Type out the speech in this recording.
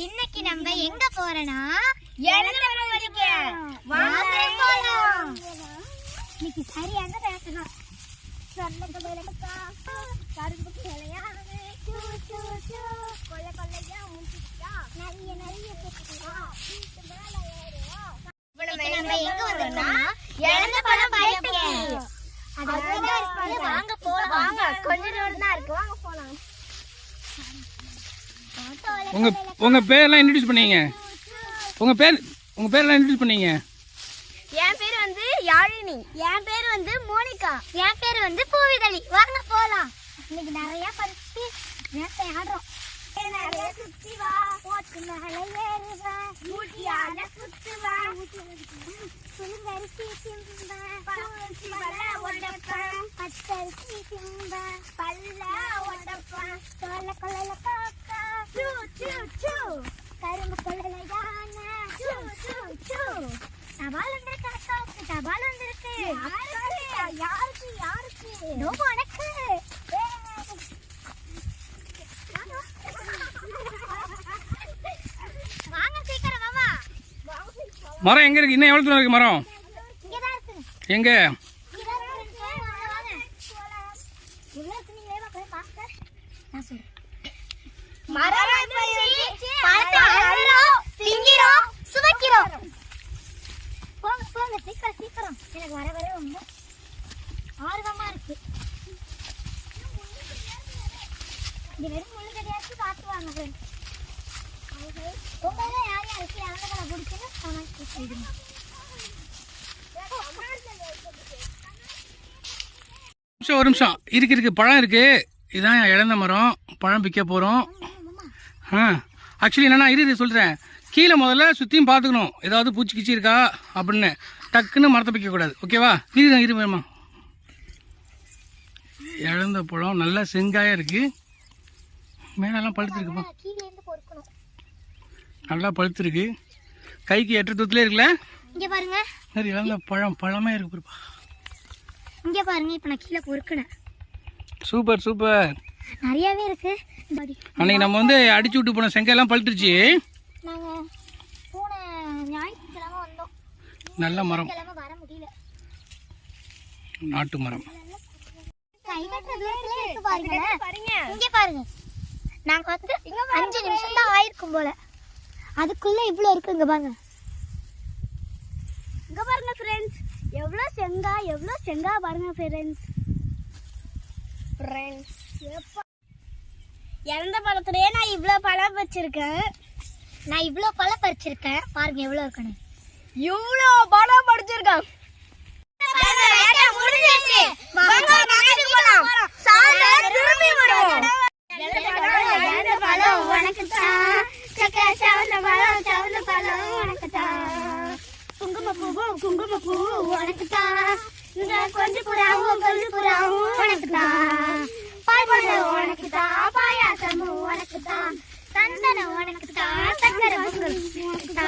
இன்னைக்கு நம்ம எங்க போறோம்னா இன்னைக்கு சரியான பேசணும். நம்ம எங்க வந்தோம்னா இழந்த பழம் வாங்க போலாம். வாங்க கொஞ்ச தூரம் தான் இருக்கு, வாங்க போலாம். உங்க பேர்லாம் இன்ட்ரோடியூஸ் பண்ணீங்க. உங்க பேர்லாம் இன்ட்ரோடியூஸ் பண்ணீங்க. என் பேர் வந்து யாழினி. என் பேர் வந்து மோனிகா. என் பேர் வந்து பூவிதளி. வாங்க போலாம். இன்னைக்கு நிறைய பறிச்சு நேரத்தை ஆடுறோம். நிறைய சுத்தி வா, போட்டு மேல ஏறுவா, ஊட்டியால சுத்துவா, புளிங்கரிசி திம்ப, பருவரிசி வர ஒட்டப்பா, பச்சரிசி திம்ப, பல்ல ஒட்டப்பா, சோள கொள்ளையில காக்கா, சூ சூ சூ, கரும்பு கொள்ளையில யானை, சூ சூ சூ. தபால் வந்திருக்கு, அக்காவுக்கு தபால் வந்திருக்கு. யாருக்கு யாருக்கு? உனக்கு. வாங்க சீக்கிரம் வாமா. மரம் எங்க இருக்கு? இன்னும் எவ்வளவு தூரம் இருக்கு மரம்? இங்கதான் இருக்கு. எங்க? சீக்கிரம் எனக்கு வர வர ரொம்ப ஆர்வமா இருக்கு. இந்த வெறும் முள்ளு கடையாச்சு காட்டுவாங்க ஃப்ரெண்ட்ஸ். உங்கள யார் யாருக்கு யாரை பிடிக்குன்னு கமெண்ட் செய்யுங்க. ஒரு நிமிஷம் இருக்கு பழம் இருக்கு. இதுதான் இழந்த மரம். பழம் பிக்க போறோம். ஆக்சுவலி என்னன்னா இரு சொல்றேன். கீழே முதல்ல சுற்றியும் பார்த்துக்கணும், ஏதாவது பூச்சி கிச்சி இருக்கா அப்படின்னு. டக்குன்னு மரத்தை பிக்கக்கூடாது, ஓகேவா? இருமா. இழந்த பழம் நல்லா செங்காயாக இருக்குது. மேலெல்லாம் பழுத்துருக்குப்பா, நல்லா பழுத்துருக்கு. கைக்கு எட்டு தூரத்துலேயே இருக்குல்ல. இங்கே பாருங்க, சரி இழந்த பழமே இருக்குப்பா. இங்கே பாருங்க, இப்போ நான் கீழே பொறுக்கினேன். சூப்பர் சூப்பர், நிறையாவே இருக்கு. அன்னைக்கு நம்ம வந்து அடிச்சு விட்டு போன செங்காயெல்லாம் பழுத்துருச்சு. நாங்கள் போன ஞாயிற்றுக்கிழமை வந்தோம். நல்ல மரம், வர முடியல. நாட்டு மரம். இங்க பாருங்க, நாங்க வந்து 5 நிமிஷம் தான் ஆயிருக்கும் போல, அதுக்குள்ள இவ்வளவு இருக்கு. இங்க பாருங்க, இங்க பாருங்க ஃப்ரெண்ட்ஸ், எவ்வளவு செங்கா பாருங்க ஃப்ரெண்ட்ஸ். இறந்த பழத்துலயே நான் இவ்வளவு பழம் பறிச்சிருக்கேன். பாருங்க எவ்வளவு இருக்குன்னு. இவ்வளோ பழம் பறிச்சிருக்கேன். குங்குமப்பூ உனக்குத்தான், கொஞ்சம் புறாவும் உனக்குத்தான், பாய்பழம் உனக்குத்தான், பாயாசமும் உனக்குத்தான், சந்தனம் உனக்குத்தான், சக்கரை பொங்கல் உனக்குத்தான்.